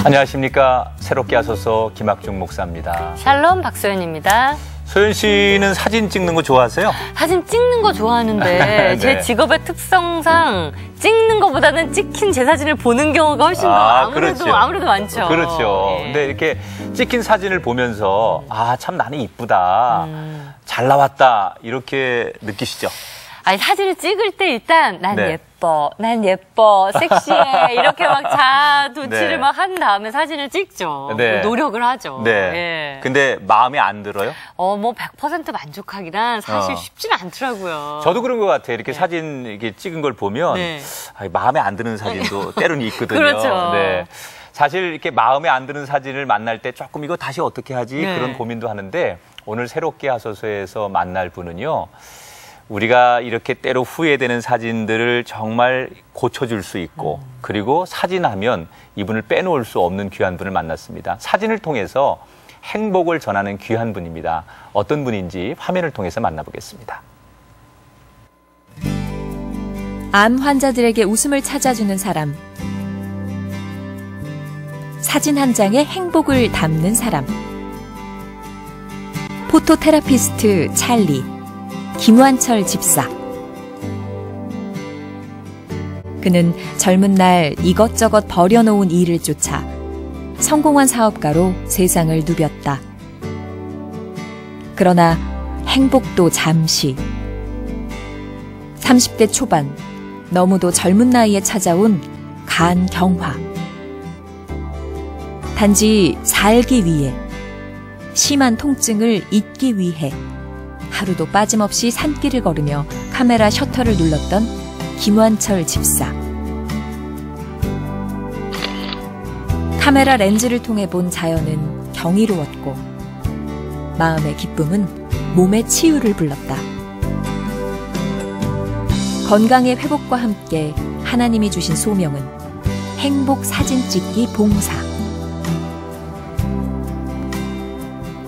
안녕하십니까. 새롭게 하소서 김학중 목사입니다. 샬롬 박소연입니다. 소연 씨는 사진 찍는 거 좋아하세요? 사진 찍는 거 좋아하는데 네. 제 직업의 특성상 찍는 것보다는 찍힌 제 사진을 보는 경우가 훨씬 더 아무래도 많죠. 그렇죠. 예. 근데 이렇게 찍힌 사진을 보면서 참 나는 이쁘다, 잘 나왔다 이렇게 느끼시죠? 아니, 사진을 찍을 때 일단 난 네. 난 예뻐, 섹시해 이렇게 막 자도취를 네. 막 한 다음에 사진을 찍죠. 네. 노력을 하죠. 네. 예. 근데 마음에 안 들어요? 뭐 100% 만족하기란 사실 쉽지는 않더라고요. 저도 그런 것 같아요. 이렇게 사진 이렇게 찍은 걸 보면 네. 마음에 안 드는 사진도 때로는 있거든요. 그렇죠. 네. 사실 이렇게 마음에 안 드는 사진을 만날 때 조금 이거 다시 어떻게 하지? 네. 그런 고민도 하는데 오늘 새롭게 하소서에서 만날 분은요. 우리가 이렇게 때로 후회되는 사진들을 정말 고쳐줄 수 있고 그리고 사진하면 이분을 빼놓을 수 없는 귀한 분을 만났습니다. 사진을 통해서 행복을 전하는 귀한 분입니다. 어떤 분인지 화면을 통해서 만나보겠습니다. 암 환자들에게 웃음을 찾아주는 사람. 사진 한 장에 행복을 담는 사람. 포토테라피스트 찰리. 김완철 집사. 그는 젊은 날 이것저것 버려놓은 일을 쫓아 성공한 사업가로 세상을 누볐다. 그러나 행복도 잠시. 30대 초반, 너무도 젊은 나이에 찾아온 간경화. 단지 살기 위해, 심한 통증을 잊기 위해 하루도 빠짐없이 산길을 걸으며 카메라 셔터를 눌렀던 김완철 집사. 카메라 렌즈를 통해 본 자연은 경이로웠고 마음의 기쁨은 몸의 치유를 불렀다. 건강의 회복과 함께 하나님이 주신 소명은 행복 사진 찍기 봉사.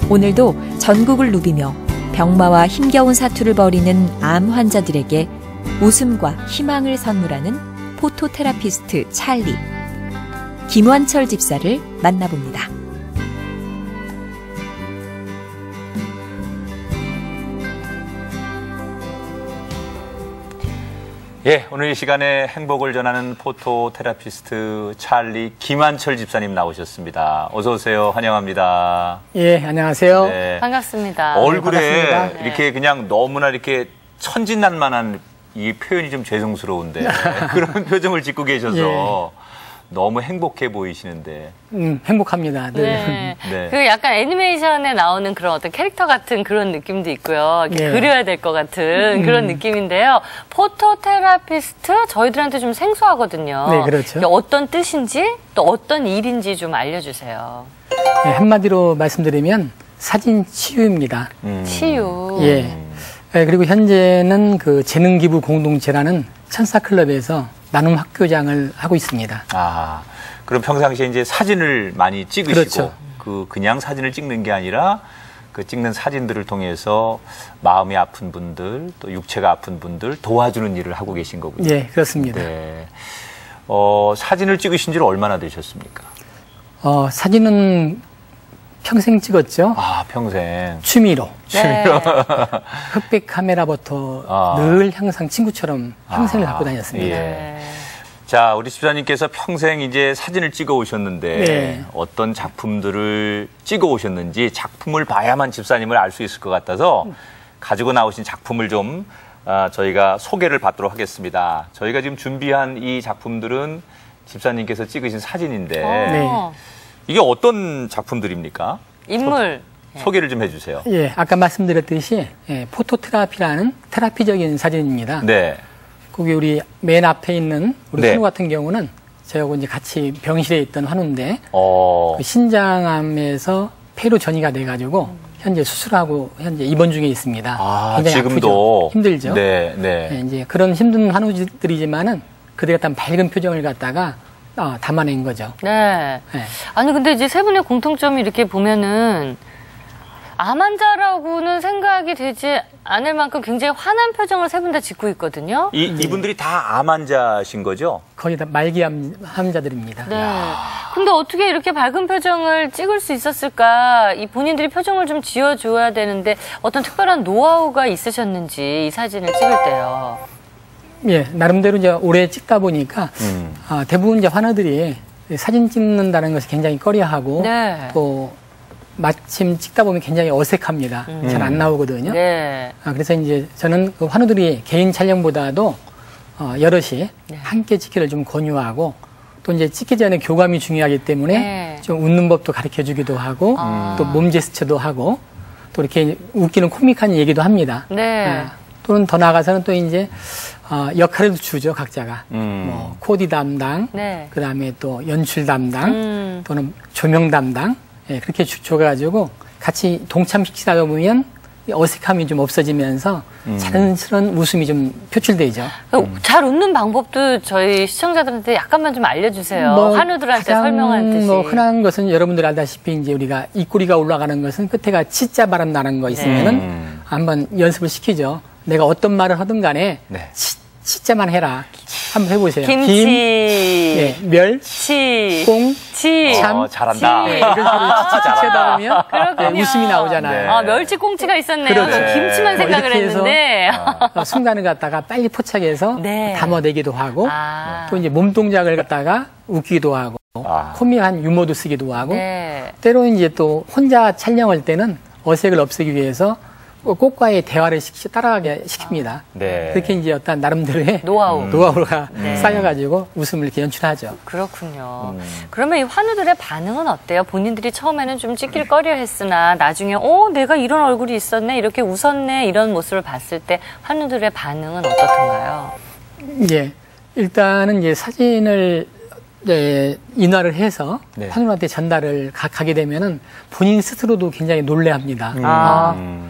오늘도 전국을 누비며 병마와 힘겨운 사투를 벌이는 암 환자들에게 웃음과 희망을 선물하는 포토테라피스트 찰리, 김완철 집사를 만나봅니다. 예, 오늘 이 시간에 행복을 전하는 포토테라피스트 찰리 김완철 집사님 나오셨습니다. 어서 오세요. 환영합니다. 예, 안녕하세요. 네. 반갑습니다. 얼굴에 네, 반갑습니다. 이렇게 그냥 너무나 이렇게 천진난만한 이 표현이 좀 죄송스러운데 그런 표정을 짓고 계셔서 너무 행복해 보이시는데. 행복합니다. 네. 네. 그 약간 애니메이션에 나오는 그런 어떤 캐릭터 같은 그런 느낌도 있고요. 이렇게 네. 그려야 될 것 같은 그런 느낌인데요. 포토테라피스트 저희들한테 좀 생소하거든요. 네, 그렇죠. 이게 어떤 뜻인지 또 어떤 일인지 좀 알려주세요. 네, 한마디로 말씀드리면 사진 치유입니다. 치유. 예. 네, 그리고 현재는 그 재능기부 공동체라는 천사클럽에서 나눔 학교장을 하고 있습니다. 그럼 평상시에 이제 사진을 많이 찍으시고 그렇죠. 그냥 사진을 찍는 게 아니라 그 찍는 사진들을 통해서 마음이 아픈 분들 또 육체가 아픈 분들 도와주는 일을 하고 계신 거군요. 예, 그렇습니다. 네. 사진을 찍으신 지 얼마나 되셨습니까? 사진은 평생 찍었죠. 평생. 취미로. 네. 흑백 카메라부터 늘 항상 친구처럼 평생을 갖고 다녔습니다. 예. 네. 자, 우리 집사님께서 평생 이제 사진을 찍어 오셨는데 네. 어떤 작품들을 찍어 오셨는지 작품을 봐야만 집사님을 알 수 있을 것 같아서 가지고 나오신 작품을 좀 저희가 소개를 받도록 하겠습니다. 저희가 지금 준비한 이 작품들은 집사님께서 찍으신 사진인데 네. 이게 어떤 작품들입니까? 인물. 소개를 좀 해주세요. 예, 아까 말씀드렸듯이 포토테라피라는 테라피적인 사진입니다. 네. 거기 우리 맨 앞에 있는 우리 네. 환우 같은 경우는 저하고 이제 같이 병실에 있던 환우인데 그 신장암에서 폐로 전이가 돼가지고 현재 수술하고 현재 입원 중에 있습니다. 굉장히 지금도 아프죠. 힘들죠. 네, 네. 네, 이제 그런 힘든 환우들이지만은 그들의 어떤 밝은 표정을 갖다가 담아낸 거죠. 네. 네. 아니 근데 이제 세 분의 공통점이 이렇게 보면은 암 환자라고는 생각이 되지 않을 만큼 굉장히 환한 표정을 세 분 다 짓고 있거든요. 이분들이 다 암 환자신 거죠? 거의 다 말기암 환자들입니다. 네. 근데 어떻게 이렇게 밝은 표정을 찍을 수 있었을까? 이 본인들이 표정을 좀 지어줘야 되는데 어떤 특별한 노하우가 있으셨는지 이 사진을 찍을 때요. 예, 나름대로 이제 오래 찍다 보니까 대부분 이제 환우들이 사진 찍는다는 것이 굉장히 꺼려하고 네. 또 마침 찍다 보면 굉장히 어색합니다. 잘 안 나오거든요. 네. 그래서 이제 저는 그 환우들이 개인 촬영보다도 여럿이 네. 함께 찍기를 좀 권유하고 또 이제 찍기 전에 교감이 중요하기 때문에 네. 좀 웃는 법도 가르쳐 주기도 하고 또 몸 제스처도 하고 또 이렇게 웃기는 코믹한 얘기도 합니다. 네. 또는 더 나아가서는 또 이제 역할을 주죠, 각자가. 뭐 코디 담당, 네. 그다음에 또 연출 담당, 또는 조명 담당, 예, 그렇게 줘가지고 같이 동참시키다 보면 어색함이 좀 없어지면서 자연스러운 웃음이 좀 표출되죠. 잘 웃는 방법도 저희 시청자들한테 약간만 좀 알려주세요. 환우들한테 설명하는 듯이. 뭐 흔한 것은 여러분들 알다시피 이제 우리가 입꼬리가 올라가는 것은 끝에가 치자 발음 나는 거 있으면은 한번 연습을 시키죠. 내가 어떤 말을 하든 간에 네. 치자만 해라. 한번 해보세요. 김치, 예, 멸, 치, 꽁, 치. 참, 잘한다. 예, 이런 식으로 치치치치다 보면 그렇군요. 예, 웃음이 나오잖아요. 네. 멸치 꽁치가 있었네요. 그렇죠. 저 김치만 생각을 이렇게 해서 했는데. 순간을 갖다가 빨리 포착해서 네. 담아내기도 하고 또 이제 몸 동작을 갖다가 웃기도 하고 코믹한 유머도 쓰기도 하고 네. 때로 이제 또 혼자 촬영할 때는 어색을 없애기 위해서 꽃과의 대화를 따라가게 시킵니다. 네. 그렇게 이제 어떤 나름대로의 노하우가 쌓여가지고 웃음을 이렇게 연출하죠. 그렇군요. 그러면 이 환우들의 반응은 어때요? 본인들이 처음에는 좀 찍길 꺼려 했으나 나중에 내가 이런 얼굴이 있었네, 이렇게 웃었네, 이런 모습을 봤을 때 환우들의 반응은 어떻던가요? 예, 일단은 이제 사진을 인화를 해서 네. 환우한테 전달을 가게 되면은 본인 스스로도 굉장히 놀래합니다.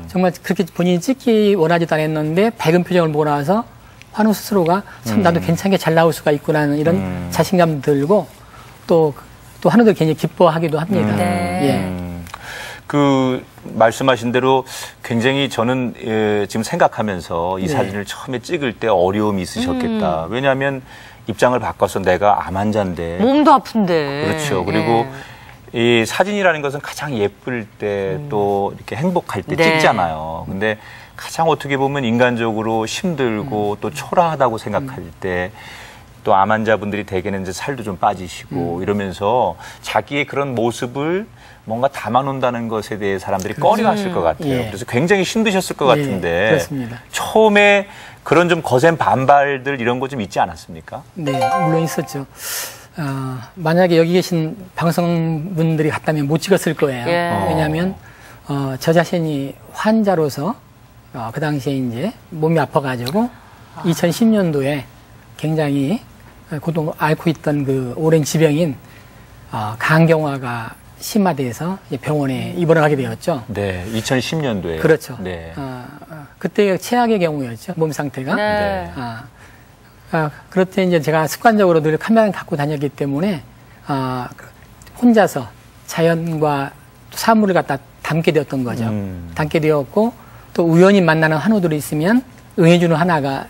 정말 그렇게 본인이 찍기 원하지도 않았는데 밝은 표정을 보고 나서 환우 스스로가 참 나도 괜찮게 잘 나올 수가 있구나는 이런 자신감 들고 또 환우들 굉장히 기뻐하기도 합니다. 네. 그 말씀하신 대로 굉장히 저는 지금 생각하면서 이 사진을 처음에 찍을 때 어려움이 있으셨겠다. 왜냐하면 입장을 바꿔서 내가 암 환자인데 몸도 아픈데. 그렇죠. 그리고 이 사진이라는 것은 가장 예쁠 때 또 이렇게 행복할 때 찍잖아요. 근데 가장 어떻게 보면 인간적으로 힘들고 또 초라하다고 생각할 때 또 암 환자분들이 대개는 이제 살도 좀 빠지시고 이러면서 자기의 그런 모습을 뭔가 담아놓는다는 것에 대해 사람들이 꺼려하실 것 같아요. 그래서 굉장히 힘드셨을 것 같은데 그렇습니다. 처음에 그런 좀 거센 반발들 이런 거 좀 있지 않았습니까? 네, 물론 있었죠. 만약에 여기 계신 방송분들이 갔다면 못 찍었을 거예요. 왜냐하면 저 자신이 환자로서 그 당시에 이제 몸이 아파가지고 2010년도에 굉장히 고통 앓고 있던 그 오랜 지병인 간경화가 심화돼서 병원에 입원을 하게 되었죠. 네, 2010년도에. 그렇죠. 네. 그때 최악의 경우였죠. 몸 상태가. 네. 그럴 때 이제 제가 습관적으로 늘 카메라를 갖고 다녔기 때문에 혼자서 자연과 사물을 갖다 담게 되었던 거죠. 담게 되었고 또 우연히 만나는 환우들이 있으면 응해주는 하나가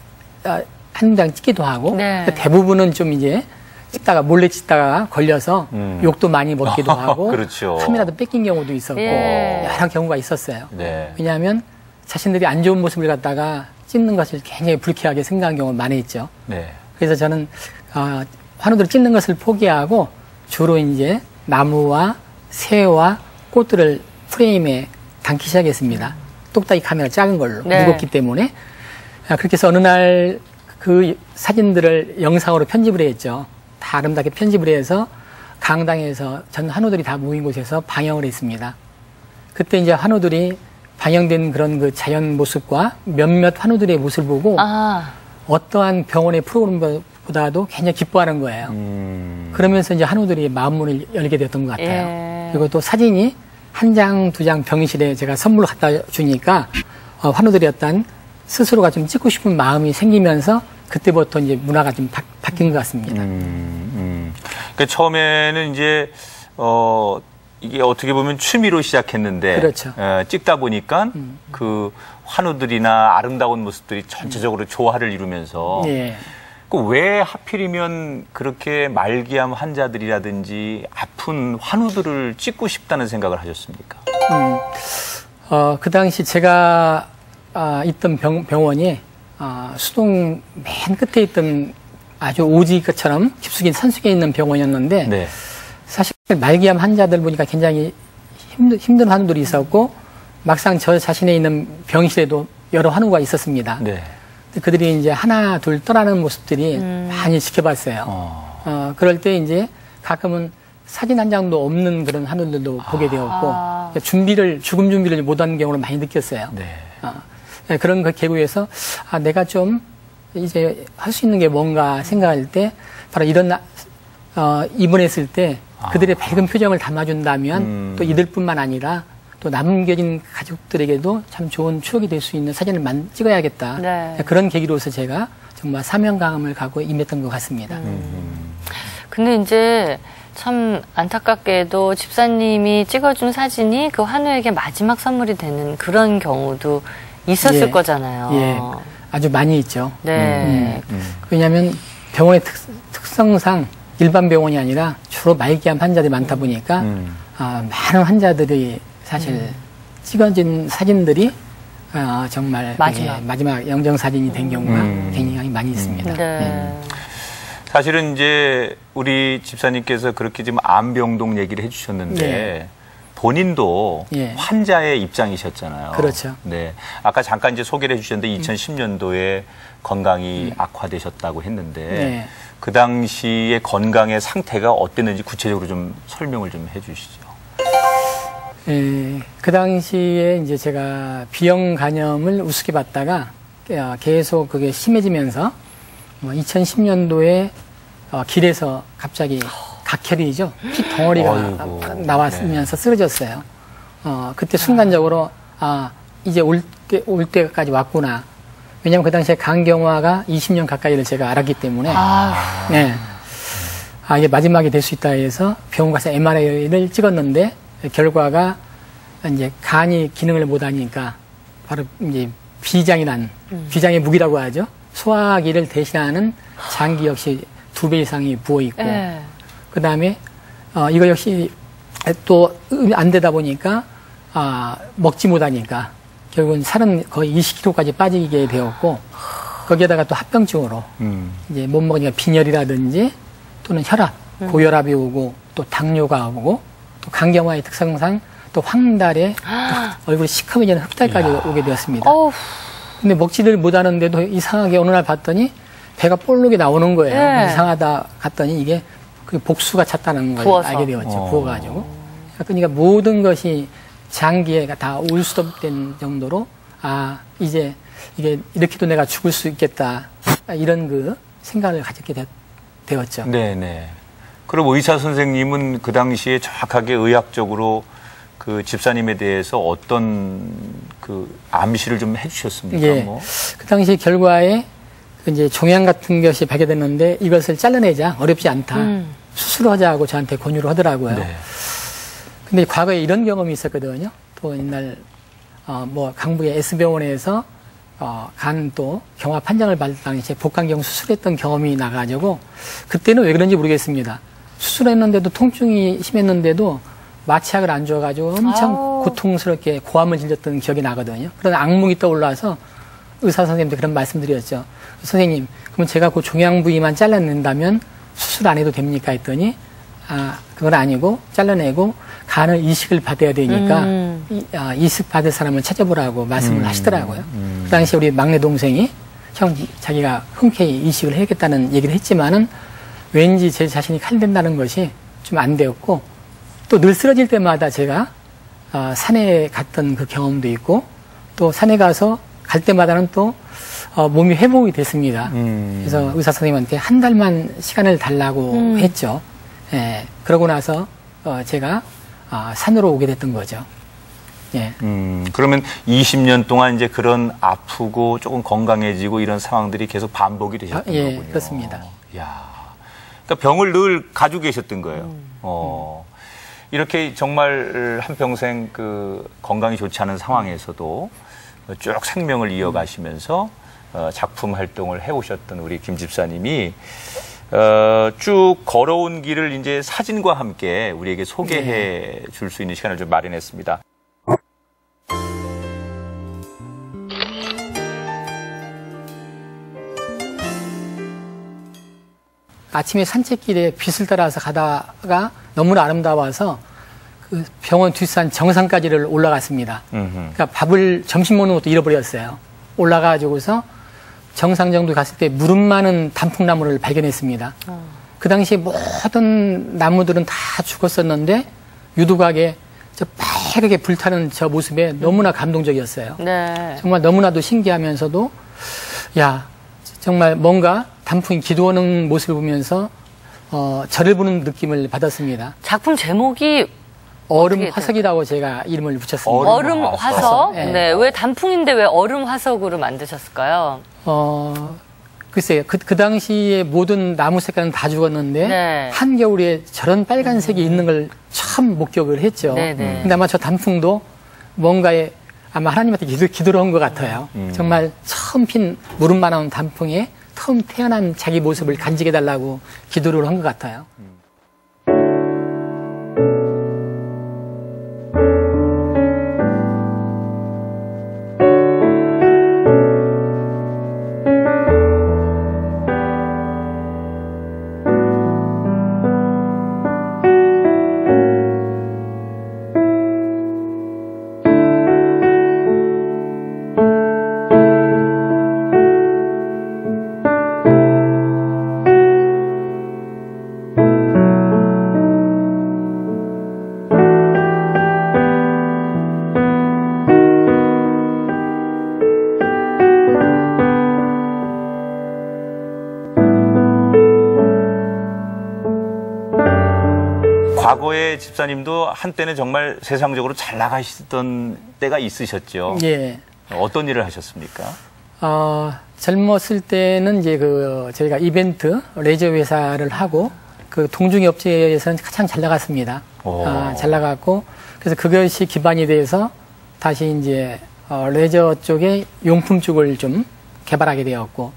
한 장 찍기도 하고 대부분은 좀 이제 찍다가 몰래 찍다가 걸려서 욕도 많이 먹기도 하고 그렇죠. 카메라도 뺏긴 경우도 있었고 여러 경우가 있었어요. 네. 왜냐하면 자신들이 안 좋은 모습을 갖다가 찍는 것을 굉장히 불쾌하게 생각한 경우가 많이 있죠. 네. 그래서 저는 환우들을 찍는 것을 포기하고 주로 이제 나무와 새와 꽃들을 프레임에 담기 시작했습니다. 똑딱이 카메라 작은 걸로 무겁기 때문에 그렇게 해서 어느 날 그 사진들을 영상으로 편집을 했죠. 다 아름답게 편집을 해서 강당에서 전 환우들이 다 모인 곳에서 방영을 했습니다. 그때 이제 환우들이 방영된 그런 그 자연 모습과 몇몇 환우들의 모습을 보고 어떠한 병원의 프로그램보다도 굉장히 기뻐하는 거예요. 그러면서 이제 환우들이 마음문을 열게 되었던 것 같아요. 그리고 또 사진이 한 장, 두 장 병실에 제가 선물로 갖다 주니까 환우들이 어떤 스스로가 좀 찍고 싶은 마음이 생기면서 그때부터 이제 문화가 좀 바뀐 것 같습니다. 그러니까 처음에는 이제 이게 어떻게 보면 취미로 시작했는데 그렇죠. 찍다 보니까 그 환우들이나 아름다운 모습들이 전체적으로 조화를 이루면서 왜 하필이면 그렇게 말기암 환자들이라든지 아픈 환우들을 찍고 싶다는 생각을 하셨습니까? 그 당시 제가 있던 병원이 수동 맨 끝에 있던 아주 오지처럼 깊숙이 산속에 있는 병원이었는데 네. 사실 말기암 환자들 보니까 굉장히 힘든 환우들이 있었고 막상 저 자신의 있는 병실에도 여러 환우가 있었습니다. 네. 그들이 이제 하나 둘 떠나는 모습들이 많이 지켜봤어요. 그럴 때 이제 가끔은 사진 한 장도 없는 그런 환우들도 보게 되었고 죽음 준비를 못한 경우를 많이 느꼈어요. 네. 그런 그 계기에서 내가 좀 이제 할 수 있는 게 뭔가 생각할 때 바로 이런 입원했을 때 그들의 밝은 표정을 담아준다면 또 이들뿐만 아니라 또 남겨진 가족들에게도 참 좋은 추억이 될 수 있는 사진을 찍어야겠다. 네. 그런 계기로서 제가 정말 사명감을 갖고 임했던 것 같습니다. 근데 이제 참 안타깝게도 집사님이 찍어준 사진이 그 환우에게 마지막 선물이 되는 그런 경우도 있었을 거잖아요. 예, 아주 많이 있죠. 네. 왜냐하면 병원의 특성상 일반 병원이 아니라 주로 말기암 환자들이 많다 보니까 많은 환자들이 사실 찍어진 사진들이 정말 마지막 영정 사진이 된 경우가 굉장히 많이 있습니다. 네. 사실은 이제 우리 집사님께서 그렇게 지금 암병동 얘기를 해주셨는데 네. 본인도 환자의 입장이셨잖아요. 그렇죠. 네. 아까 잠깐 이제 소개를 해주셨는데 2010년도에 건강이 악화되셨다고 했는데 네. 그 당시의 건강의 상태가 어땠는지 구체적으로 좀 설명을 좀 해주시죠. 그 당시에 이제 제가 비형 간염을 우습게 봤다가 계속 그게 심해지면서 2010년도에 길에서 갑자기 각혈이죠. 피 덩어리가 나왔으면서 쓰러졌어요. 그때 순간적으로 이제 올 때까지 왔구나. 왜냐하면 그 당시에 간경화가 20년 가까이를 제가 알았기 때문에 네. 이게 마지막이 될 수 있다 해서 병원 가서 MRI를 찍었는데 결과가 이제 간이 기능을 못하니까 바로 이제 비장의 무기라고 하죠. 소화기를 대신하는 장기 역시 2배 이상이 부어 있고, 그 다음에 이거 역시 또 안 되다 보니까 먹지 못하니까 결국은 살은 거의 20kg까지 빠지게 되었고, 거기에다가 또 합병증으로 이제 못 먹으니까 빈혈이라든지 또는 혈압, 고혈압이 오고 또 당뇨가 오고 또 간경화의 특성상 또 황달에 얼굴이 시커매지는 흑달까지 오게 되었습니다. 근데 먹지를 못하는데도 이상하게 어느 날 봤더니 배가 볼록이 나오는 거예요. 이상하다 갔더니 이게 그 복수가 찼다는 걸 부어서. 알게 되었죠. 부어가지고. 그러니까 모든 것이 장기에 다 울수없된 정도로 이제 이게 이렇게도 내가 죽을 수 있겠다 이런 그 생각을 가졌게 되었죠. 네네. 그럼 의사 선생님은 그 당시에 정확하게 의학적으로 그 집사님에 대해서 어떤 그 암시를 좀 해주셨습니까? 예. 그 당시 결과에 이제 종양 같은 것이 발견됐는데 이것을 잘라내자 어렵지 않다. 수술하자고 저한테 권유를 하더라고요. 네. 근데 과거에 이런 경험이 있었거든요. 또 옛날 강북의 S병원에서 간 또 경화 판정을 받을 당시에 복강경 수술했던 경험이 나가지고 그때는 왜 그런지 모르겠습니다. 수술했는데도 통증이 심했는데도 마취약을 안 줘가지고 엄청 고통스럽게 고함을 질렀던 기억이 나거든요. 그런 악몽이 떠올라서 의사 선생님한테 그런 말씀드렸죠. 선생님, 그럼 제가 그 종양 부위만 잘라낸다면 수술 안 해도 됩니까? 했더니 그건 아니고 잘라내고 간을 이식을 받아야 되니까 이식 받을 사람을 찾아보라고 말씀을 하시더라고요. 그 당시에 우리 막내 동생이 자기가 흔쾌히 이식을 해야겠다는 얘기를 했지만은 왠지 제 자신이 칼댄다는 것이 좀 안 되었고 또 늘 쓰러질 때마다 제가 산에 갔던 그 경험도 있고 또 산에 가서 갈 때마다는 또 몸이 회복이 됐습니다. 그래서 의사 선생님한테 한 달만 시간을 달라고 했죠. 예, 그러고 나서 제가 산으로 오게 됐던 거죠. 예. 그러면 20년 동안 이제 그런 아프고 조금 건강해지고 이런 상황들이 계속 반복이 되셨던 예, 거군요. 그렇습니다. 야, 그러니까 병을 늘 가지고 계셨던 거예요. 이렇게 정말 한평생 그 건강이 좋지 않은 상황에서도 쭉 생명을 이어가시면서 작품 활동을 해오셨던 우리 김 집사님이 쭉 걸어온 길을 이제 사진과 함께 우리에게 소개해 줄 수 있는 시간을 좀 마련했습니다. 아침에 산책길에 빛을 따라서 가다가 너무나 아름다워서 그 병원 뒷산 정상까지를 올라갔습니다. 그러니까 점심 먹는 것도 잃어버렸어요. 올라가지고서 정상 정도 갔을 때 무릎 많은 단풍나무를 발견했습니다. 그 당시에 모든 나무들은 다 죽었었는데 유독하게 저 빨갛게 불타는 저 모습에 너무나 감동적이었어요. 네. 정말 너무나도 신기하면서도 야 정말 뭔가 단풍이 기도하는 모습을 보면서 절을 보는 느낌을 받았습니다. 작품 제목이 얼음 화석이라고 제가 이름을 붙였습니다. 얼음 화석? 네. 네. 왜 단풍인데 왜 얼음 화석으로 만드셨을까요? 글쎄요. 그 당시에 모든 나무 색깔은 다 죽었는데 네. 한겨울에 저런 빨간색이 있는 걸 처음 목격을 했죠. 네네. 근데 아마 저 단풍도 뭔가에 아마 하나님한테 기도를 한 것 같아요. 정말 처음 핀 무릎만한 단풍에 처음 태어난 자기 모습을 간직해 달라고 기도를 한 것 같아요. 과거에 집사님도 한때는 정말 세상적으로 잘 나가시던 때가 있으셨죠. 예. 어떤 일을 하셨습니까? 젊었을 때는 이제 저희가 이벤트 레저 회사를 하고 그 동중이 업체에서는 가장 잘 나갔습니다. 잘 나갔고 그래서 그것이 기반이 돼서 다시 이제 레저 쪽에 용품 쪽을 좀 개발하게 되었고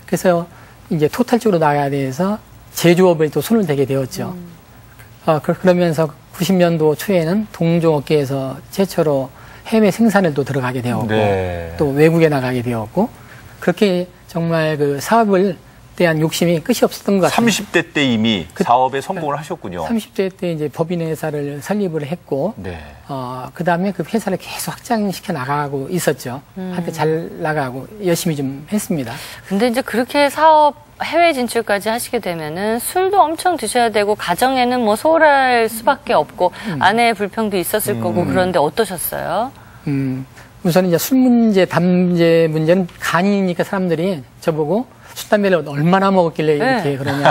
그래서 이제 토탈 쪽으로 나가야 돼서 제조업에 또 손을 대게 되었죠. 그러면서 90년도 초에는 동종업계에서 최초로 해외 생산을 또 들어가게 되었고 네. 또 외국에 나가게 되었고 그렇게 정말 그 사업을 대한 욕심이 끝이 없었던 것 같아요. 30대 때 이미 사업에 성공을 하셨군요. 30대 때 이제 법인 회사를 설립을 했고 네. 그 다음에 그 회사를 계속 확장시켜 나가고 있었죠. 한때 잘 나가고 열심히 좀 했습니다. 근데 이제 그렇게 사업 해외 진출까지 하시게 되면은 술도 엄청 드셔야 되고 가정에는 뭐 소홀할 수밖에 없고 아내의 불평도 있었을 거고 그런데 어떠셨어요? 우선 이제 술 문제, 담제 문제는 간이니까 사람들이 저보고 술, 담배를 얼마나 먹었길래 이렇게 네. 그러냐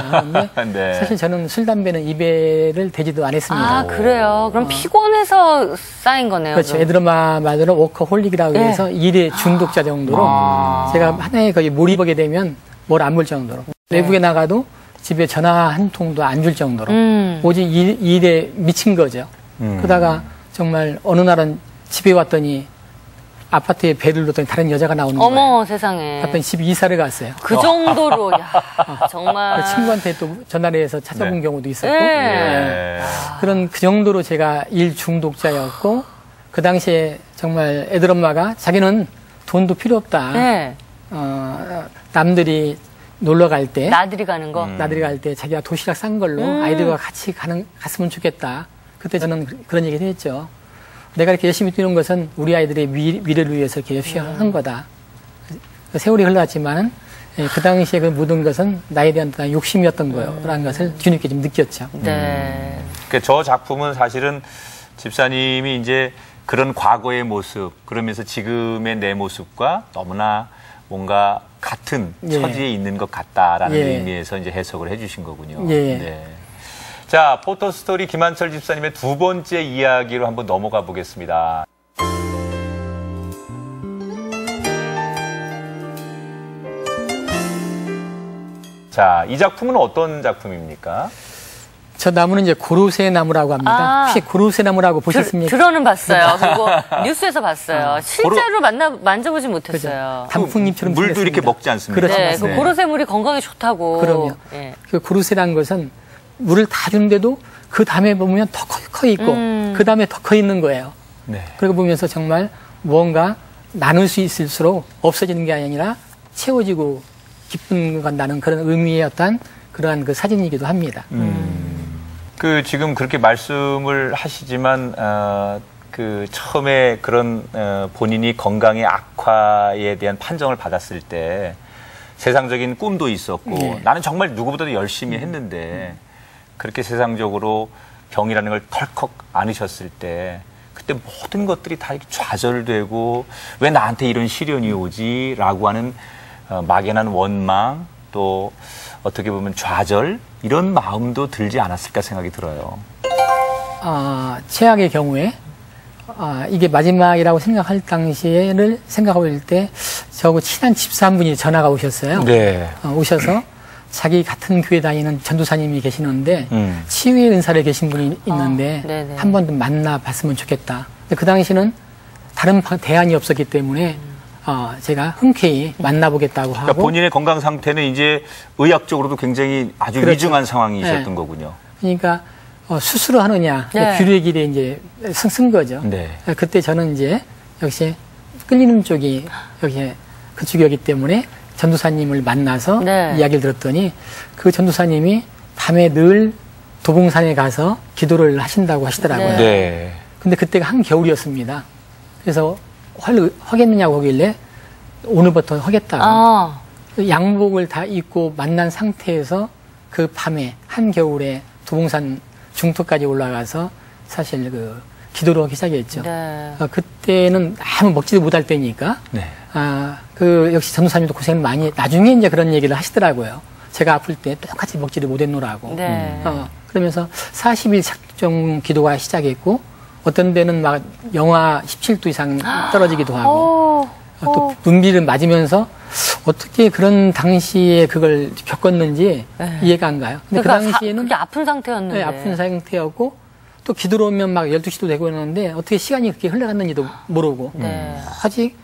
하는데 네. 사실 저는 술, 담배는 입에를 대지도 않았습니다. 아, 그래요? 그럼 피곤해서 쌓인 거네요. 그렇죠. 그럼. 애들엄마 말대로 워커홀릭이라고 네. 해서 일의 중독자 정도로 제가 하나에 거의 몰입하게 되면 뭘 안 볼 정도로 외국에 나가도 집에 전화 한 통도 안 줄 정도로 오직 일에 미친 거죠. 그러다가 정말 어느 날은 집에 왔더니 아파트에 배를 놓더니 다른 여자가 나오는 거예요. 어머 세상에. 갔더니 집 이사를 갔어요. 그 정도로 야, 정말. 친구한테 또 전화를 해서 찾아본 네. 경우도 있었고 네. 그런 그 정도로 제가 일 중독자였고 그 당시에 정말 애들 엄마가 자기는 돈도 필요 없다. 네. 남들이 놀러 갈 때 나들이 가는 거. 나들이 갈 때 자기가 도시락 싼 걸로 아이들과 같이 갔으면 좋겠다. 그때 저는 그런 얘기를 했죠. 내가 이렇게 열심히 뛰는 것은 우리 아이들의 미래를 위해서 이렇게 열심히 한 거다. 세월이 흘러갔지만은 그 당시에 그 모든 것은 나에 대한 욕심이었던 거라는 것을 뒤늦게 좀 느꼈죠. 네. 저 작품은 사실은 집사님이 이제 그런 과거의 모습, 그러면서 지금의 내 모습과 너무나 뭔가 같은 예. 처지에 있는 것 같다라는 예. 의미에서 이제 해석을 해주신 거군요. 예. 네. 자, 포토스토리 김한철 집사님의 두 번째 이야기로 한번 넘어가 보겠습니다. 자, 이 작품은 어떤 작품입니까? 저 나무는 이제 고로쇠 나무라고 합니다. 혹시 고로쇠 나무라고 보셨습니까? 들어는 봤어요. 그리고 뉴스에서 봤어요. 실제로 만져보지 못했어요. 단풍잎처럼 물도 생겼습니다. 이렇게 먹지 않습니까? 네, 그 고로쇠 물이 건강에 좋다고. 그럼요. 예. 그 고로쇠라는 것은 물을 다 주는데도 그 다음에 보면 더 커 있고 그 다음에 더 커 있는 거예요. 네. 그러고 보면서 정말 무언가 나눌 수 있을수록 없어지는 게 아니라 채워지고 기쁜 간다는 그런 의미의 어떤 그러한 그 사진이기도 합니다. 그 지금 그렇게 말씀을 하시지만 그 처음에 그런 본인이 건강의 악화에 대한 판정을 받았을 때 세상적인 꿈도 있었고 네. 나는 정말 누구보다도 열심히 했는데 그렇게 세상적으로 병이라는 걸 덜컥 안으셨을 때 그때 모든 것들이 다 이렇게 좌절되고 왜 나한테 이런 시련이 오지라고 하는 막연한 원망 또 어떻게 보면 좌절 이런 마음도 들지 않았을까 생각이 들어요. 최악의 경우에 이게 마지막이라고 생각할 당시에를 생각하고 있을 때 저하고 친한 집사분이 전화가 오셨어요. 네. 오셔서 자기 같은 교회 다니는 전도사님이 계시는데 치유의 은사를 계신 분이 있는데 한 번 더 만나봤으면 좋겠다. 근데 그 당시는 다른 대안이 없었기 때문에 제가 흔쾌히 만나보겠다고 하고. 그러니까 본인의 건강 상태는 이제 의학적으로도 굉장히 아주 그렇죠. 위중한 상황이셨던 네. 거군요. 그러니까 수술을 하느냐 네. 규례 길에 이제 쓴 거죠. 네. 그때 저는 이제 역시 끌리는 쪽이 역시 그쪽이었기 때문에 전도사님을 만나서 네. 이야기를 들었더니 그 전도사님이 밤에 늘 도봉산에 가서 기도를 하신다고 하시더라고요. 네. 근데 그때가 한겨울이었습니다. 그래서 하겠느냐고 하길래 오늘부터 하겠다. 양복을 다 입고 만난 상태에서 그 밤에 한겨울에 도봉산 중턱까지 올라가서 사실 그 기도를 하기 시작했죠. 네. 그때는 아무 먹지도 못할 때니까. 네. 그 역시 전도사님도 고생을 많이 나중에 이제 그런 얘기를 하시더라고요. 제가 아플 때 똑같이 먹지를 못했노라고. 네. 그러면서 40일 작정 기도가 시작했고 어떤 데는 막 영하 17도 이상 떨어지기도 하고 또 눈비를 맞으면서 어떻게 그런 당시에 그걸 겪었는지 이해가 안 가요. 근데 그러니까 그 당시에는 그게 아픈 상태였는데. 네, 아픈 상태였고 또 기도로 오면 막 12시도 되고 있는데 어떻게 시간이 그렇게 흘러갔는지도 모르고 아직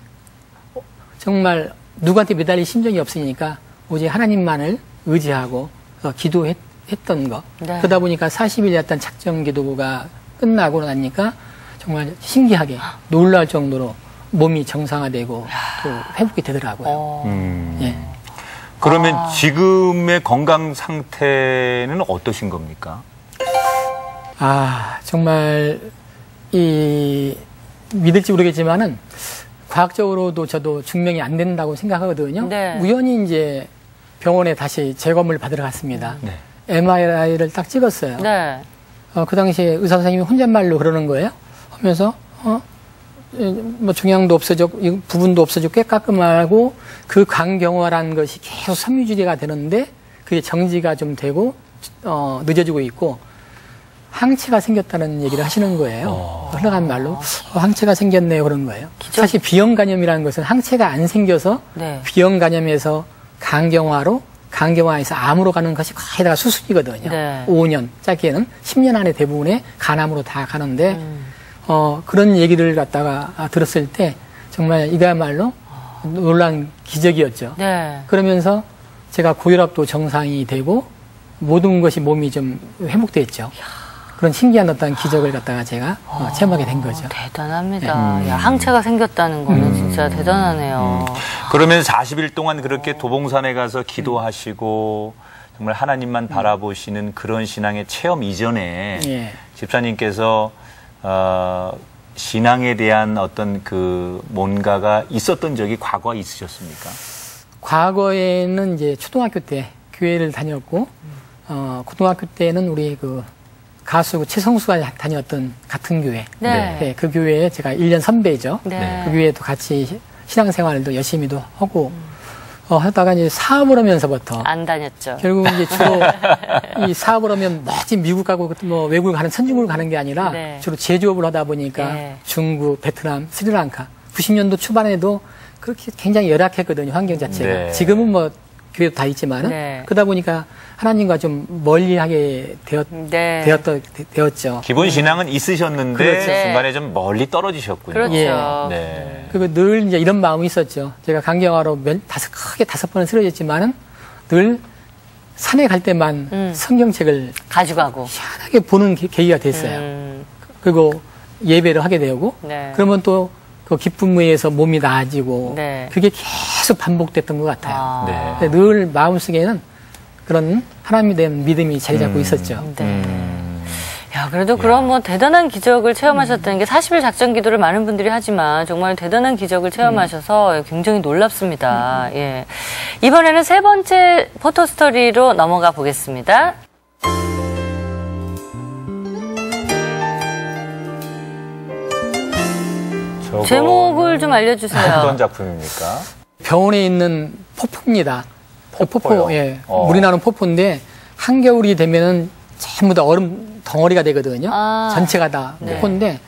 정말 누구한테 매달릴 심정이 없으니까 오직 하나님만을 의지하고 기도했던 거. 네. 그러다 보니까 40일이었던 작정 기도가 끝나고 나니까 정말 신기하게 놀랄 정도로 몸이 정상화되고 또 회복이 되더라고요. 예. 그러면 지금의 건강 상태는 어떠신 겁니까? 정말 믿을지 모르겠지만은 과학적으로도 저도 증명이 안 된다고 생각하거든요. 네. 우연히 이제 병원에 다시 재검을 받으러 갔습니다. 네. MRI를 딱 찍었어요. 네. 그 당시에 의사 선생님이 혼잣말로 그러는 거예요. 하면서 뭐 종양도 없어졌고 부분도 없어지고 꽤 깔끔하고 그 간경화라는 것이 계속 섬유지대가 되는데 그게 정지가 좀 되고 늦어지고 있고 항체가 생겼다는 얘기를 하시는 거예요. 흘러간 말로 항체가 생겼네요 그런 거예요. 사실 비형 간염이라는 것은 항체가 안 생겨서 네. 비형 간염에서 간경화에서 암으로 가는 것이 거의 다 수순이거든요. 네. 5년, 짧게는 10년 안에 대부분의 간암으로 다 가는데 그런 얘기를 갖다가 들었을 때 정말 이거야말로 놀란 기적이었죠. 네. 그러면서 제가 고혈압도 정상이 되고 모든 것이 몸이 좀 회복됐죠. 그런 신기한 어떤 기적을 갖다가 제가 체험하게 된 거죠. 대단합니다. 야, 항체가 생겼다는 거는 진짜 대단하네요. 그러면 40일 동안 그렇게 도봉산에 가서 기도하시고 정말 하나님만 바라보시는 그런 신앙의 체험 이전에 예. 집사님께서 신앙에 대한 어떤 그 뭔가가 있었던 적이 과거에 있으셨습니까? 과거에는 이제 초등학교 때 교회를 다녔고 고등학교 때는 우리 그 가수 최성수가 다녔던 같은 교회. 네. 네, 그 교회에 제가 1년 선배죠. 네. 그 교회에도 같이 신앙생활도 열심히도 하고 하다가 이제 사업을 하면서부터 안 다녔죠. 결국 이제 주로 이 사업을 하면 멋진 미국 가고 뭐 외국을 가는 선진국을 가는 게 아니라 네. 주로 제조업을 하다 보니까 네. 중국, 베트남, 스리랑카 90년도 초반에도 그렇게 굉장히 열악했거든요 환경 자체가. 네. 지금은 뭐 교회도 다 있지만은 네. 그러다 보니까 하나님과 좀 멀리하게 되었죠. 기본 신앙은 있으셨는데 그렇죠. 중간에 좀 멀리 떨어지셨군요. 그렇죠. 예. 네. 그리고 늘 이제 이런 마음이 있었죠. 제가 강경화로 크게 5번은 쓰러졌지만은 늘 산에 갈 때만 성경책을 가져가고. 희한하게 보는 계기가 됐어요. 그리고 예배를 하게 되고 네. 그러면 또 그 기쁨에 의해서 몸이 나아지고 네. 그게 계속 반복됐던 것 같아요. 아. 네. 늘 마음속에는 그런 하나님에 대한 믿음이 자리 잡고 있었죠. 네. 야, 그래도 그런 뭐 대단한 기적을 체험하셨다는 게 40일 작전 기도를 많은 분들이 하지만 정말 대단한 기적을 체험하셔서 굉장히 놀랍습니다. 예. 이번에는 세 번째 포토스토리로 넘어가 보겠습니다. 제목을 좀 알려주세요. 어떤 작품입니까? 병원에 있는 포포입니다. 포포요? 포포, 예. 물이 나는 포포인데 한겨울이 되면은 전부 다 얼음 덩어리가 되거든요. 아. 전체가 다 네. 포포인데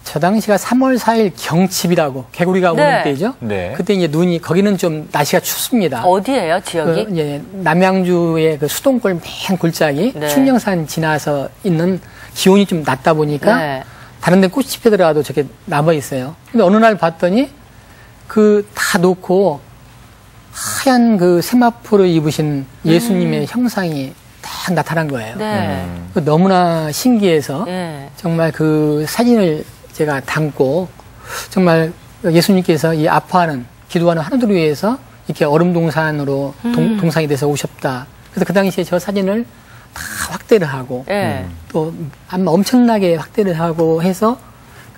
저 당시가 3월 4일 경칩이라고 개구리가 네. 오는 때죠. 네. 그때 이제 눈이 거기는 좀 날씨가 춥습니다. 어디예요, 지역이? 그 이제 남양주의 그 수동골 맨 골짜기 네. 충령산 지나서 있는 기온이 좀 낮다 보니까 네. 다른 데 꽃이 피더라도 저게 남아 있어요. 근데 어느 날 봤더니 그 다 놓고 하얀 그 세마포를 입으신 예수님의 형상이 딱 나타난 거예요. 네. 그 너무나 신기해서 네. 정말 그 사진을 제가 담고 정말 예수님께서 이 아파하는 기도하는 하나님을 위해서 이렇게 얼음동산으로 동산이 돼서 오셨다. 그래서 그 당시에 저 사진을 다 확대를 하고 네. 또 아마 엄청나게 확대를 하고 해서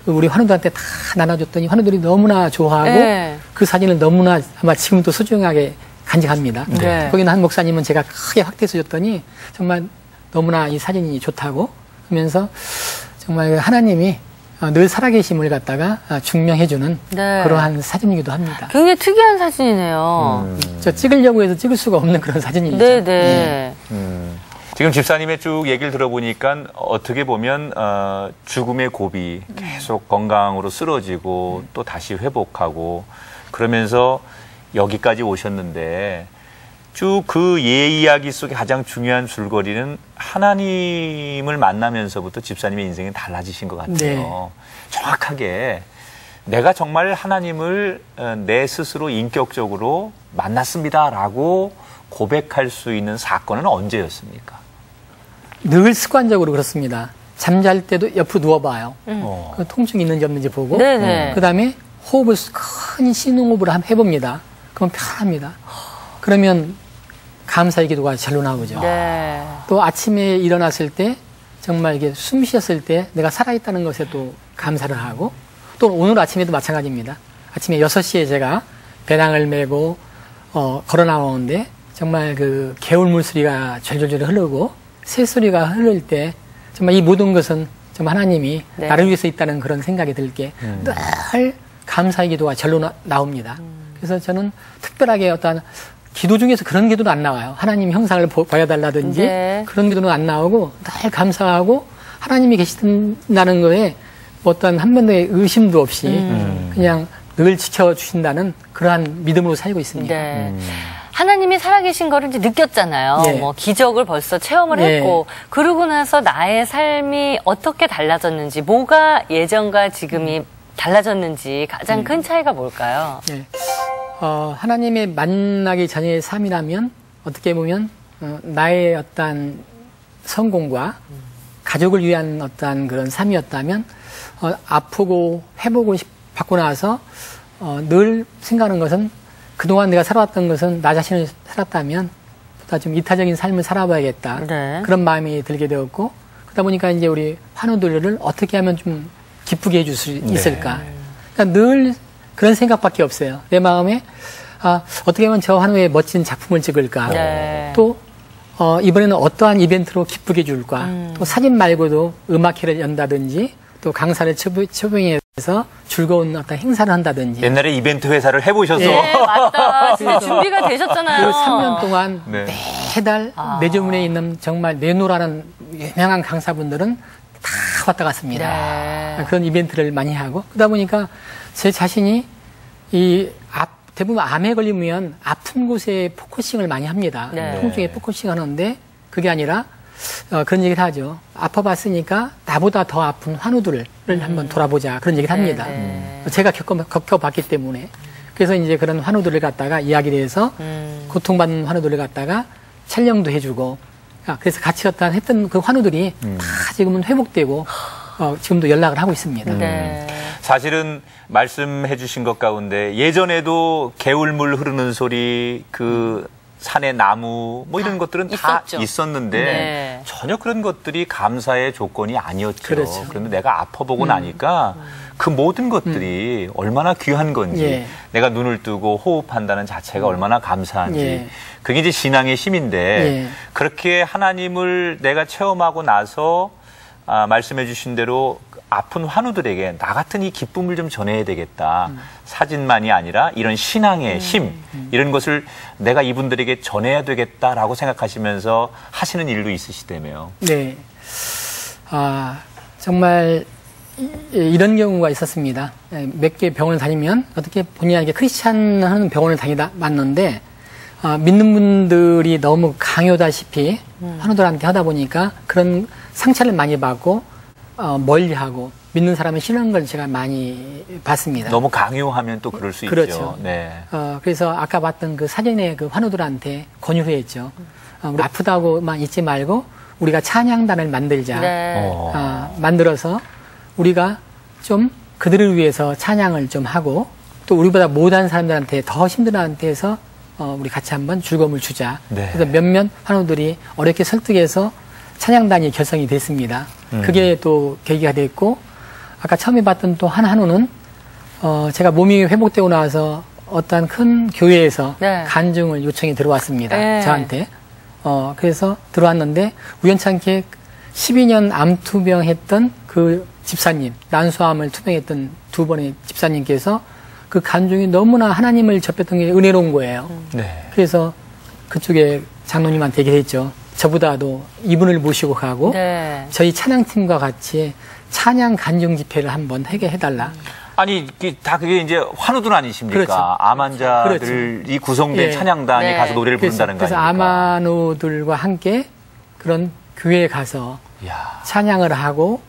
우리 환우들한테 다 나눠줬더니 환우들이 너무나 좋아하고 네. 그 사진을 너무나 아마 지금도 소중하게 간직합니다. 네. 거기는 한 목사님은 제가 크게 확대해서 줬더니 정말 너무나 이 사진이 좋다고 하면서 정말 하나님이 늘 살아계심을 갖다가 증명해주는 네. 그러한 사진이기도 합니다. 굉장히 특이한 사진이네요. 저 찍으려고 해서 찍을 수가 없는 그런 사진이죠. 네네. 지금 집사님의 쭉 얘기를 들어보니까 어떻게 보면 죽음의 고비 계속 건강으로 쓰러지고 또 다시 회복하고 그러면서 여기까지 오셨는데 쭉 그 이야기 속에 가장 중요한 줄거리는 하나님을 만나면서부터 집사님의 인생이 달라지신 것 같아요. 네. 정확하게 내가 정말 하나님을 내 스스로 인격적으로 만났습니다라고 고백할 수 있는 사건은 언제였습니까? 늘 습관적으로 그렇습니다. 잠잘 때도 옆으로 누워봐요. 그 통증이 있는지 없는지 보고. 네네. 그 다음에 호흡을 큰 신호흡을 한번 해봅니다. 그러면 편합니다. 그러면 감사의 기도가 절로 나오죠. 네. 또 아침에 일어났을 때 정말 이게 숨 쉬었을 때 내가 살아있다는 것에 또 감사를 하고 또 오늘 아침에도 마찬가지입니다. 아침에 6시에 제가 배낭을 메고 걸어 나오는데 정말 그 개울 물소리가 절절절 흐르고 새소리가 흐를 때 정말 이 모든 것은 정말 하나님이 네. 나를 위해서 있다는 그런 생각이 들게 늘 감사의 기도가 절로 나옵니다. 그래서 저는 특별하게 어떤 기도 중에서 그런 기도도 안 나와요. 하나님 형상을 보여달라든지 네. 그런 기도는 안 나오고 늘 감사하고 하나님이 계신다는 거에 어떤 한 번의 의심도 없이 그냥 늘 지켜주신다는 그러한 믿음으로 살고 있습니다. 네. 하나님이 살아계신 거를 이제 느꼈잖아요. 예. 뭐 기적을 벌써 체험을 예. 했고 그러고 나서 나의 삶이 어떻게 달라졌는지 뭐가 예전과 지금이 달라졌는지 가장 큰 차이가 뭘까요? 예. 하나님의 만나기 전의 삶이라면 어떻게 보면 나의 어떤 성공과 가족을 위한 어떤 그런 삶이었다면 아프고 회복을 받고 나서 늘 생각하는 것은 그동안 내가 살아왔던 것은 나 자신을 살았다면 보다 좀 이타적인 삶을 살아봐야겠다. 네. 그런 마음이 들게 되었고 그러다 보니까 이제 우리 환우들을 어떻게 하면 좀 기쁘게 해줄 수 있을까. 그러니까 늘 그런 생각밖에 없어요. 내 마음에 어떻게 하면 저 환우의 멋진 작품을 찍을까. 네. 또 이번에는 어떠한 이벤트로 기쁘게 해줄까. 또 사진 말고도 음악회를 연다든지 또 강사를 초빙해서 즐거운 어떤 행사를 한다든지. 옛날에 이벤트 회사를 해보셔서 네, 맞다. 진짜 준비가 되셨잖아요. 그 3년 동안 네. 매달 내주문에 있는 정말 내노라는 유명한 강사분들은 다 왔다 갔습니다. 네. 그런 이벤트를 많이 하고 그러다 보니까 제 자신이 이 대부분 암에 걸리면 아픈 곳에 포커싱을 많이 합니다. 네. 통증에 포커싱 하는데 그게 아니라 그런 얘기를 하죠. 아파봤으니까 나보다 더 아픈 환우들을 한번 돌아보자. 그런 얘기를 합니다. 제가 겪어봤기 때문에. 그래서 이제 그런 환우들을 갖다가 이야기를 해서 고통받는 환우들을 갖다가 촬영도 해주고 그래서 같이 했던 그 환우들이 다 지금은 회복되고 지금도 연락을 하고 있습니다. 네. 사실은 말씀해 주신 것 가운데 예전에도 개울물 흐르는 소리, 그 산의 나무 뭐 이런 것들은 다 있었죠. 있었는데 네. 전혀 그런 것들이 감사의 조건이 아니었죠. 그렇죠. 그런데 내가 아파보고 나니까 그 모든 것들이 얼마나 귀한 건지 예. 내가 눈을 뜨고 호흡한다는 자체가 얼마나 감사한지 예. 그게 이제 신앙의 힘인데 예. 그렇게 하나님을 내가 체험하고 나서 말씀해 주신 대로 아픈 환우들에게 나 같은 이 기쁨을 좀 전해야 되겠다. 사진만이 아니라 이런 신앙의 힘 이런 것을 내가 이분들에게 전해야 되겠다라고 생각하시면서 하시는 일도 있으시다며요. 네. 정말 이런 경우가 있었습니다. 몇 개 병원을 다니면 어떻게 본의 아니게 크리스찬 하는 병원을 다녔는데 믿는 분들이 너무 강요다시피 환우들한테 하다 보니까 그런 상처를 많이 받고 멀리하고 믿는 사람을 싫어하는 걸 제가 많이 봤습니다. 너무 강요하면 또 그럴 수 그렇죠. 있죠. 네. 그래서 아까 봤던 그 사진의 그 환우들한테 권유를 했죠. 우리 아프다고만 있지 말고 우리가 찬양단을 만들자. 네. 만들어서 우리가 좀 그들을 위해서 찬양을 좀 하고 또 우리보다 못한 사람들한테 더 힘든 한테서 우리 같이 한번 즐거움을 주자. 네. 그래서 몇몇 환우들이 어렵게 설득해서 찬양단이 결성이 됐습니다. 그게 또 계기가 됐고 아까 처음에 봤던 또 한 환우는 제가 몸이 회복되고 나서 어떤 큰 교회에서 네. 간증을 요청이 들어왔습니다. 네. 저한테. 그래서 들어왔는데 우연찮게 12년 암투병 했던 그 집사님, 난소암을 투병했던 두 번의 집사님께서 그 간증이 너무나 하나님을 접했던 게 은혜로운 거예요. 네. 그래서 그쪽에 장로님한테 얘기했죠. 저보다도 이분을 모시고 가고 네. 저희 찬양팀과 같이 찬양 간증 집회를 한번 하게 해달라. 아니 그게 이제 환우들 아니십니까? 그렇죠. 암 환자들이 구성된 예. 찬양단이 네. 가서 노래를 부른다는 거 그래서 아닙니까? 암환우들과 함께 그런 교회에 가서 이야. 찬양을 하고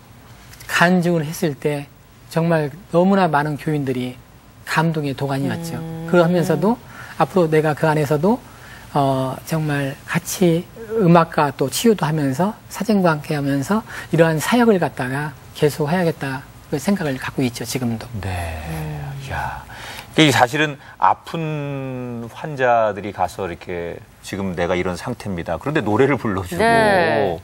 간증을 했을 때 정말 너무나 많은 교인들이 감동의 도가니였죠. 그러면서도 앞으로 내가 그 안에서도 정말 같이 음악과 또 치유도 하면서 사진과 함께 하면서 이러한 사역을 갖다가 계속 해야겠다 그 생각을 갖고 있죠, 지금도. 네. 이야. 이게 사실은 아픈 환자들이 가서 이렇게 지금 내가 이런 상태입니다. 그런데 노래를 불러주고 네.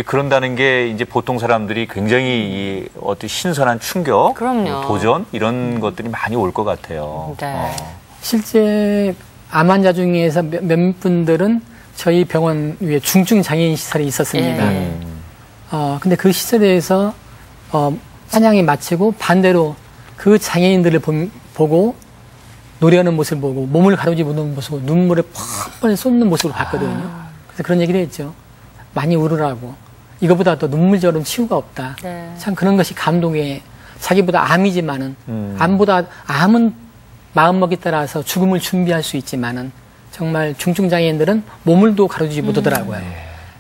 그런다는 게 이제 보통 사람들이 굉장히 어떤 신선한 충격, 그럼요. 도전 이런 것들이 많이 올 것 같아요. 네. 실제 암 환자 중에서 몇 분들은 저희 병원 위에 중증 장애인 시설이 있었습니다. 근데 그 시설에서 찬양이 마치고 반대로 그 장애인들을 보고 노래하는 모습을 보고 몸을 가로지고 노는 모습을 눈물을 펄펄 쏟는 모습을 봤거든요. 그래서 그런 얘기를 했죠. 많이 울으라고. 이거보다 더 눈물처럼 치유가 없다. 네. 참 그런 것이 감동에 자기보다 암이지만은 암은 마음먹기 따라서 죽음을 준비할 수 있지만은 정말 중증 장애인들은 몸을도 가로지지 못하더라고요.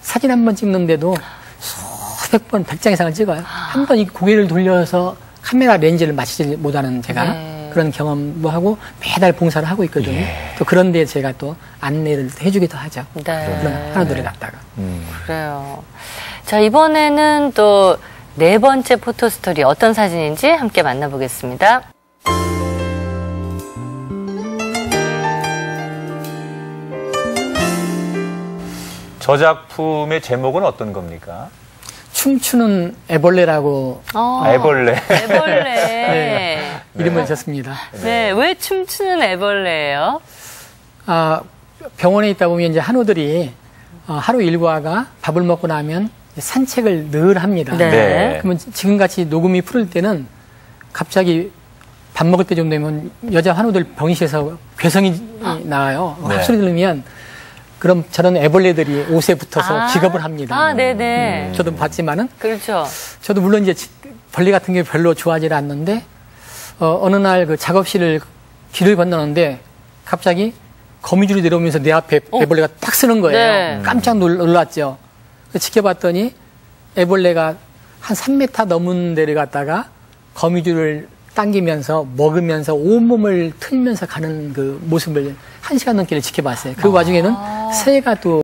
사진 한 번 찍는데도 수백 번, 100장 이상을 찍어요. 한 번 이 고개를 돌려서 카메라 렌즈를 맞추지 못하는 제가 네. 그런 경험도 하고 매달 봉사를 하고 있거든요. 또 그런 데 제가 또 안내를 해주기도 하죠. 네. 그런 환우들을 갖다가. 그래요. 자, 이번에는 또 네 번째 포토스토리 어떤 사진인지 함께 만나보겠습니다. 저 작품의 제목은 어떤 겁니까? 춤추는 애벌레라고 애벌레. 애벌레. 이름을 졌습니다. 네, 왜 춤추는 애벌레예요? 병원에 있다 보면 이제 한우들이 하루 일과가 밥을 먹고 나면 산책을 늘 합니다. 네. 네. 그러면 지금같이 녹음이 풀을 때는 갑자기 밥 먹을 때 정도 되면 여자 한우들 병실에서 괴성이 나와요. 네. 합소리 들으면 그럼 저런 애벌레들이 옷에 붙어서 기겁을 합니다. 네네. 저도 봤지만은 그렇죠. 저도 물론 이제 벌레 같은 게 별로 좋아하지 않는데 어느 날 그 작업실을 길을 건너는데 갑자기 거미줄이 내려오면서 내 앞에 애벌레가 딱 쓰는 거예요. 네. 깜짝 놀랐죠. 지켜봤더니 애벌레가 한 3m 넘은 데를 갔다가 거미줄을 당기면서 먹으면서 온몸을 틀면서 가는 그 모습을 1시간 넘게 지켜봤어요. 그 와중에는 새가 또